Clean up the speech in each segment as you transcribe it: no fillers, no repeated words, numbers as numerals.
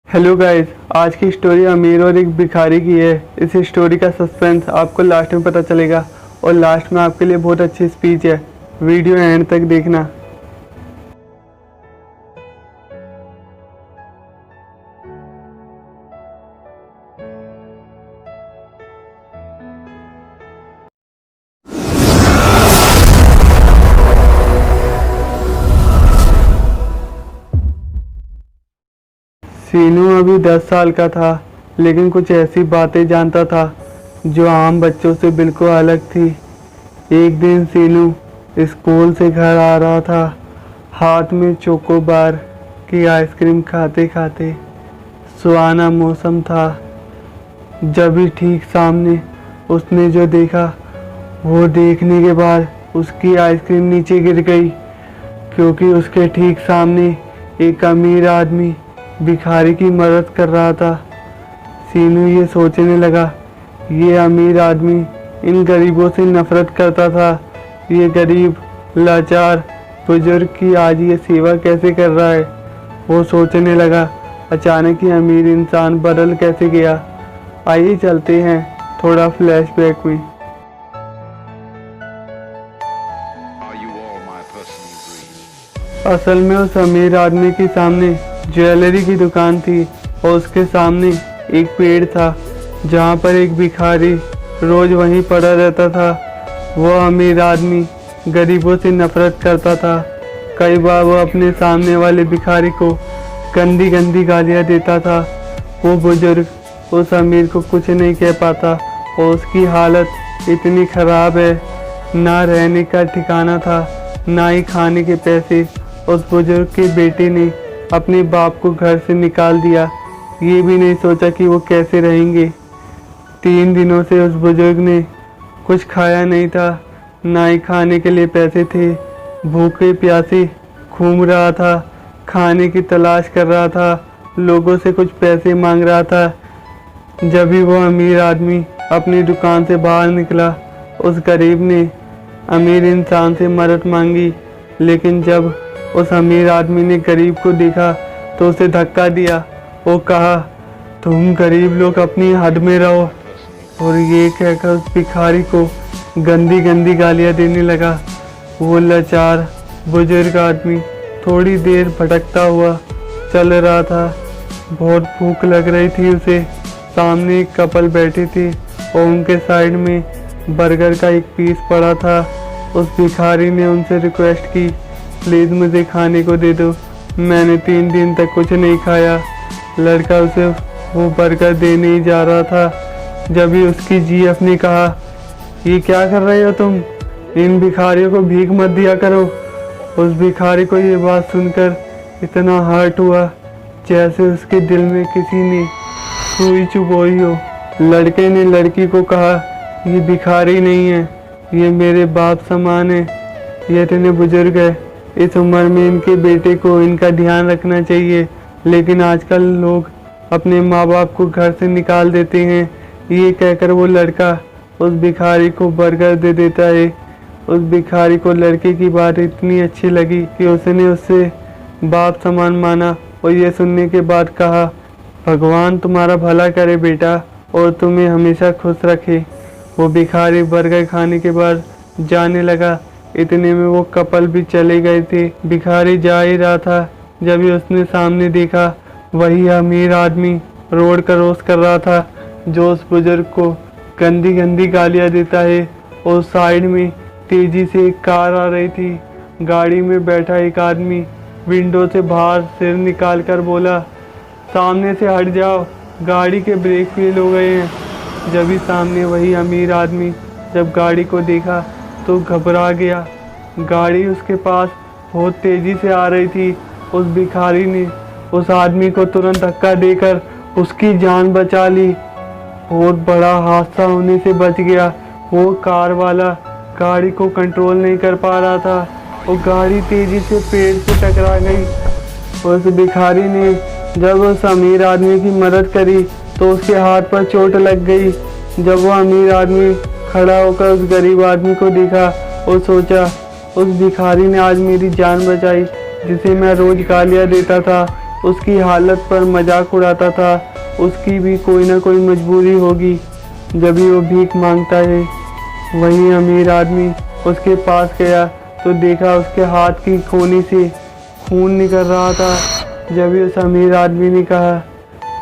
Hello guys, आज की story अमीर और एक भिखारी की है। इस स्टोरी का सस्पेंस आपको लास्ट में पता चलेगा और लास्ट में आपके लिए बहुत अच्छी स्पीच है। वीडियो एंड तक देखना। सीनू अभी 10 साल का था, लेकिन कुछ ऐसी बातें जानता था जो आम बच्चों से बिल्कुल अलग थी। एक दिन सीनू स्कूल से घर आ रहा था, हाथ में चोकोबार की आइसक्रीम खाते खाते। सुहाना मौसम था। जब भी ठीक सामने उसने जो देखा, वो देखने के बाद उसकी आइसक्रीम नीचे गिर गई, क्योंकि उसके ठीक सामने एक अमीर आदमी भिखारी की मदद कर रहा था। सीनू ये सोचने लगा, ये अमीर आदमी इन गरीबों से नफरत करता था। ये गरीब लाचार बुजुर्ग की आज ये सेवा कैसे कर रहा है, वो सोचने लगा। अचानक ही अमीर इंसान बदल कैसे गया। आइए चलते हैं थोड़ा फ्लैशबैक में। असल में उस अमीर आदमी के सामने ज्वेलरी की दुकान थी और उसके सामने एक पेड़ था जहाँ पर एक भिखारी रोज वहीं पड़ा रहता था। वो अमीर आदमी गरीबों से नफरत करता था। कई बार वो अपने सामने वाले भिखारी को गंदी गंदी गालियाँ देता था। वो बुजुर्ग उस अमीर को कुछ नहीं कह पाता और उसकी हालत इतनी ख़राब है, ना रहने का ठिकाना था ना ही खाने के पैसे। उस बुजुर्ग के बेटे ने अपने बाप को घर से निकाल दिया, ये भी नहीं सोचा कि वो कैसे रहेंगे। 3 दिनों से उस बुजुर्ग ने कुछ खाया नहीं था, ना ही खाने के लिए पैसे थे। भूखे प्यासे घूम रहा था, खाने की तलाश कर रहा था, लोगों से कुछ पैसे मांग रहा था। जब भी वो अमीर आदमी अपनी दुकान से बाहर निकला, उस गरीब ने अमीर इंसान से मदद मांगी, लेकिन जब उस अमीर आदमी ने गरीब को देखा तो उसे धक्का दिया। वो कहा, तुम गरीब लोग अपनी हद में रहो, और ये कहकर उस भिखारी को गंदी गंदी गालियाँ देने लगा। वो लाचार बुजुर्ग आदमी थोड़ी देर भटकता हुआ चल रहा था। बहुत भूख लग रही थी उसे। सामने एक कपल बैठे थे और उनके साइड में बर्गर का एक पीस पड़ा था। उस भिखारी ने उनसे रिक्वेस्ट की, प्लीज़ मुझे खाने को दे दो, मैंने 3 दिन तक कुछ नहीं खाया। लड़का उसे वो बर्गर देने ही जा रहा था, जब ही उसकी जीएफ ने कहा, ये क्या कर रहे हो तुम, इन भिखारियों को भीख मत दिया करो। उस भिखारी को ये बात सुनकर इतना हर्ट हुआ जैसे उसके दिल में किसी ने सुई चुभोई हो। लड़के ने लड़की को कहा, ये भिखारी नहीं है, ये मेरे बाप समान है, ये इतने बुजुर्ग है। इस उम्र में इनके बेटे को इनका ध्यान रखना चाहिए, लेकिन आजकल लोग अपने माँ बाप को घर से निकाल देते हैं। ये कहकर वो लड़का उस भिखारी को बर्गर दे देता है। उस भिखारी को लड़के की बात इतनी अच्छी लगी कि उसने उससे बाप समान माना और ये सुनने के बाद कहा, भगवान तुम्हारा भला करे बेटा और तुम्हें हमेशा खुश रखे। वो भिखारी बर्गर खाने के बाद जाने लगा। इतने में वो कपल भी चले गए थे। भिखारी जा ही रहा था, जब ही उसने सामने देखा, वही अमीर आदमी रोड क्रॉस कर रहा था जो उस बुजुर्ग को गंदी गंदी गालियाँ देता है। और साइड में तेजी से एक कार आ रही थी। गाड़ी में बैठा एक आदमी विंडो से बाहर सिर निकाल कर बोला, सामने से हट जाओ, गाड़ी के ब्रेक फेल हो गए हैं। जब ही सामने वही अमीर आदमी जब गाड़ी को देखा तो घबरा गया। गाड़ी उसके पास बहुत तेज़ी से आ रही थी। उस भिखारी ने उस आदमी को तुरंत धक्का देकर उसकी जान बचा ली। बहुत बड़ा हादसा होने से बच गया। वो कार वाला गाड़ी को कंट्रोल नहीं कर पा रहा था और गाड़ी तेज़ी से पेड़ से टकरा गई। उस भिखारी ने जब उस अमीर आदमी की मदद करी तो उसके हाथ पर चोट लग गई। जब वो अमीर आदमी खड़ा होकर उस गरीब आदमी को देखा और सोचा, उस भिखारी ने आज मेरी जान बचाई, जिसे मैं रोज गालियाँ देता था। उसकी हालत पर मजाक उड़ाता था। उसकी भी कोई ना कोई मजबूरी होगी, जब भी वो भीख मांगता है। वहीं अमीर आदमी उसके पास गया तो देखा उसके हाथ की कोहनी से खून निकल रहा था। जब भी उस अमीर आदमी ने कहा,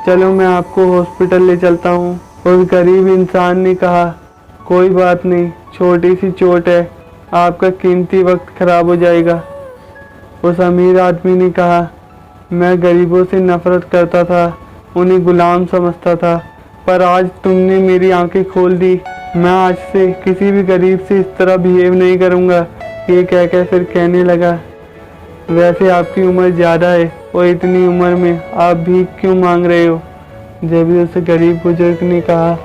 चलो मैं आपको हॉस्पिटल ले चलता हूँ, उस गरीब इंसान ने कहा, कोई बात नहीं, छोटी सी चोट है, आपका कीमती वक्त खराब हो जाएगा। उस अमीर आदमी ने कहा, मैं गरीबों से नफरत करता था, उन्हें गुलाम समझता था, पर आज तुमने मेरी आंखें खोल दी। मैं आज से किसी भी गरीब से इस तरह बिहेव नहीं करूँगा। ये कहकर फिर कहने लगा, वैसे आपकी उम्र ज़्यादा है और इतनी उम्र में आप भीख क्यों मांग रहे हो? जब भी उस गरीब बुजुर्ग ने कहा,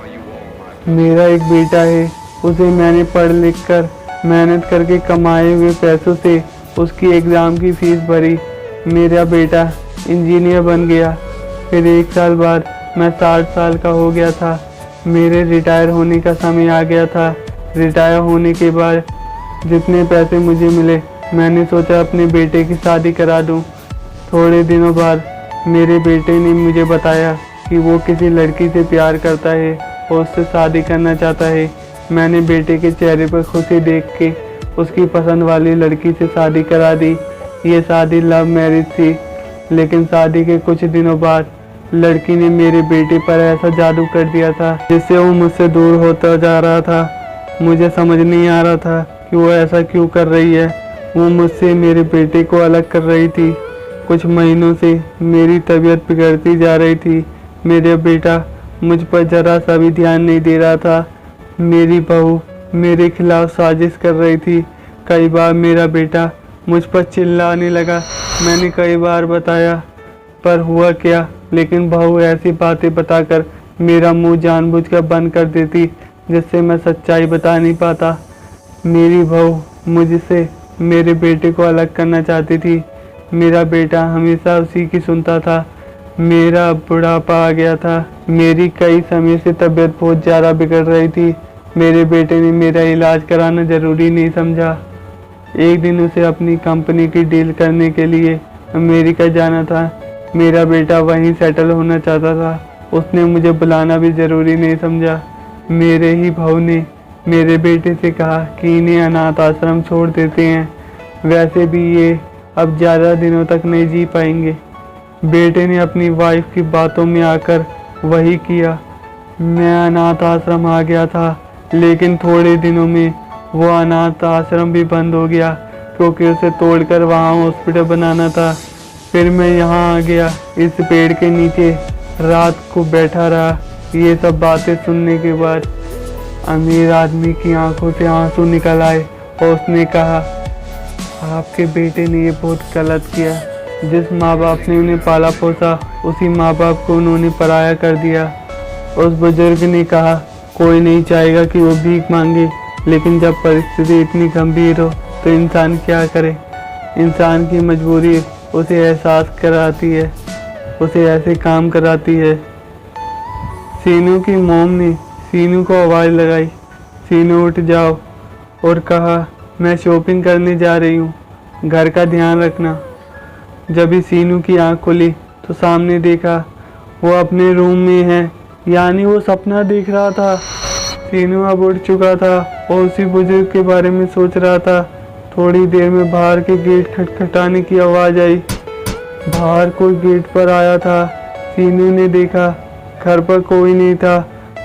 मेरा एक बेटा है, उसे मैंने पढ़ लिख कर मेहनत करके कमाए हुए पैसों से उसकी एग्ज़ाम की फ़ीस भरी। मेरा बेटा इंजीनियर बन गया। फिर 1 साल बाद मैं 60 साल का हो गया था। मेरे रिटायर होने का समय आ गया था। रिटायर होने के बाद जितने पैसे मुझे मिले, मैंने सोचा अपने बेटे की शादी करा दूं। थोड़े दिनों बाद मेरे बेटे ने मुझे बताया कि वो किसी लड़की से प्यार करता है और उससे शादी करना चाहता है। मैंने बेटे के चेहरे पर खुशी देख के उसकी पसंद वाली लड़की से शादी करा दी। ये शादी लव मैरिज थी, लेकिन शादी के कुछ दिनों बाद लड़की ने मेरे बेटे पर ऐसा जादू कर दिया था जिससे वो मुझसे दूर होता जा रहा था। मुझे समझ नहीं आ रहा था कि वो ऐसा क्यों कर रही है। वो मुझसे मेरे बेटे को अलग कर रही थी। कुछ महीनों से मेरी तबीयत बिगड़ती जा रही थी। मेरा बेटा मुझ पर जरा सा भी ध्यान नहीं दे रहा था। मेरी बहू मेरे खिलाफ साजिश कर रही थी। कई बार मेरा बेटा मुझ पर चिल्लाने लगा। मैंने कई बार बताया, पर हुआ क्या, लेकिन बहू ऐसी बातें बताकर मेरा मुंह जानबूझकर बंद कर देती जिससे मैं सच्चाई बता नहीं पाता। मेरी बहू मुझसे मेरे बेटे को अलग करना चाहती थी। मेरा बेटा हमेशा उसी की सुनता था। मेरा बुढ़ापा आ गया था। मेरी कई समय से तबीयत बहुत ज़्यादा बिगड़ रही थी। मेरे बेटे ने मेरा इलाज कराना ज़रूरी नहीं समझा। एक दिन उसे अपनी कंपनी की डील करने के लिए अमेरिका जाना था। मेरा बेटा वहीं सेटल होना चाहता था। उसने मुझे बुलाना भी ज़रूरी नहीं समझा। मेरे ही बहू ने मेरे बेटे से कहा कि इन्हें अनाथ आश्रम छोड़ देते हैं, वैसे भी ये अब ज़्यादा दिनों तक नहीं जी पाएंगे। बेटे ने अपनी वाइफ की बातों में आकर वही किया। मैं अनाथ आश्रम आ गया था, लेकिन थोड़े दिनों में वो अनाथ आश्रम भी बंद हो गया क्योंकि उसे तोड़कर वहाँ हॉस्पिटल बनाना था। फिर मैं यहाँ आ गया, इस पेड़ के नीचे रात को बैठा रहा। ये सब बातें सुनने के बाद अमीर आदमी की आंखों से आंसू निकल आए और उसने कहा, आपके बेटे ने ये बहुत गलत किया। जिस माँ बाप ने उन्हें पाला पोसा, उसी माँ बाप को उन्होंने पराया कर दिया। उस बुजुर्ग ने कहा, कोई नहीं चाहेगा कि वो भीख मांगे, लेकिन जब परिस्थिति इतनी गंभीर हो तो इंसान क्या करे। इंसान की मजबूरी उसे एहसास कराती है, उसे ऐसे काम कराती है। सीनू की मोम ने सीनू को आवाज़ लगाई, सीनू उठ जाओ, और कहा, मैं शॉपिंग करने जा रही हूँ, घर का ध्यान रखना। जब ही सीनू की आंख खुली तो सामने देखा वो अपने रूम में है, यानी वो सपना देख रहा था। सीनू अब उठ चुका था और उसी बुजुर्ग के बारे में सोच रहा था। थोड़ी देर में बाहर के गेट खटखटाने की आवाज़ आई। बाहर कोई गेट पर आया था। सीनू ने देखा घर पर कोई नहीं था।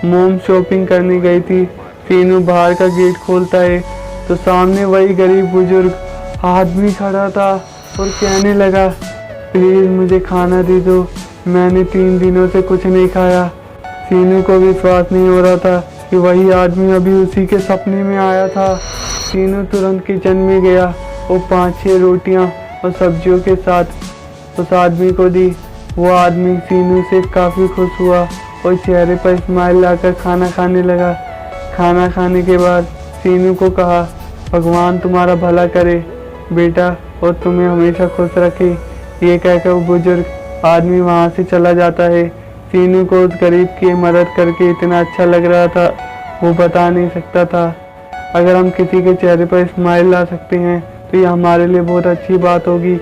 मोम शॉपिंग करने गई थी। सीनू बाहर का गेट खोलता है तो सामने वही गरीब बुजुर्ग आदमी खड़ा था और कहने लगा, प्लीज़ मुझे खाना दे दो, मैंने 3 दिनों से कुछ नहीं खाया। सीनू को विश्वास नहीं हो रहा था कि वही आदमी अभी उसी के सपने में आया था। सीनू तुरंत किचन में गया और 5-6 रोटियां और सब्जियों के साथ उस आदमी को दी। वो आदमी सीनू से काफ़ी खुश हुआ और चेहरे पर स्माइल लाकर खाना खाने लगा। खाना खाने के बाद सीनू को कहा, भगवान तुम्हारा भला करे बेटा और तुम्हें हमेशा खुश रखे। ये कहकर वो बुजुर्ग आदमी वहाँ से चला जाता है। सीनू को उस गरीब की मदद करके इतना अच्छा लग रहा था, वो बता नहीं सकता था। अगर हम किसी के चेहरे पर स्माइल ला सकते हैं तो ये हमारे लिए बहुत अच्छी बात होगी,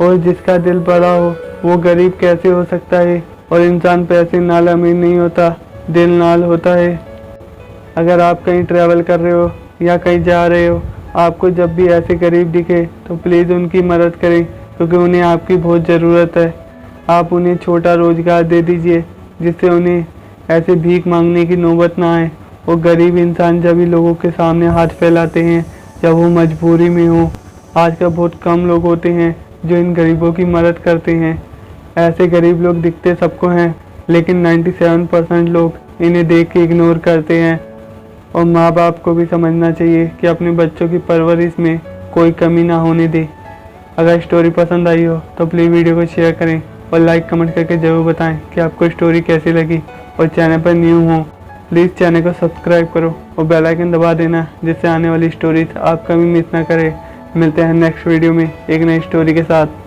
और जिसका दिल बड़ा हो वो गरीब कैसे हो सकता है। और इंसान पैसे नाल अमीर नहीं होता, दिल नाल होता है। अगर आप कहीं ट्रैवल कर रहे हो या कहीं जा रहे हो, आपको जब भी ऐसे गरीब दिखे तो प्लीज़ उनकी मदद करें, क्योंकि उन्हें आपकी बहुत ज़रूरत है। आप उन्हें छोटा रोज़गार दे दीजिए, जिससे उन्हें ऐसे भीख मांगने की नौबत ना आए। वो गरीब इंसान जब भी लोगों के सामने हाथ फैलाते हैं जब वो मजबूरी में हो। आजकल बहुत कम लोग होते हैं जो इन गरीबों की मदद करते हैं। ऐसे गरीब लोग दिखते सबको हैं, लेकिन 97% लोग इन्हें देख के इग्नोर करते हैं। और माँ बाप को भी समझना चाहिए कि अपने बच्चों की परवरिश में कोई कमी ना होने दे। अगर स्टोरी पसंद आई हो तो प्लीज़ वीडियो को शेयर करें और लाइक कमेंट करके ज़रूर बताएं कि आपको स्टोरी कैसी लगी। और चैनल पर न्यू हो प्लीज़ चैनल को सब्सक्राइब करो और बेल आइकन दबा देना, जिससे आने वाली स्टोरीज आप कभी मिस ना करें। मिलते हैं नेक्स्ट वीडियो में एक नई स्टोरी के साथ।